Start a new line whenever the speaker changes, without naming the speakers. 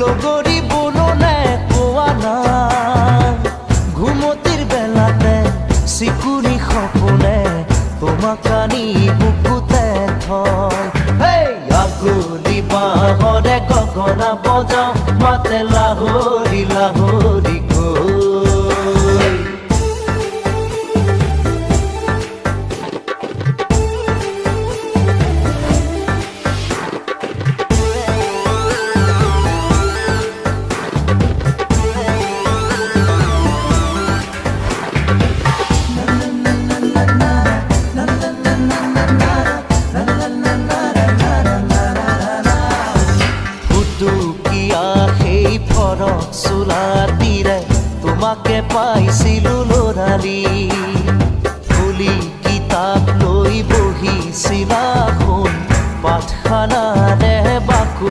লগৰী বননে কোৱা নাই ঘুমতিৰ বেলাতে চিকুৰি সপোনে তোমাক আনি বুকুতে থয় আগলি বাঁহৰে গগনা বজাও মাতে লাহৰি লাহৰি চোলাটিৰে তোমাকে পাইছিলো লৰালি ফুলি কিতাপ লৈ বহিছিলা শুন পাঠখানাৰ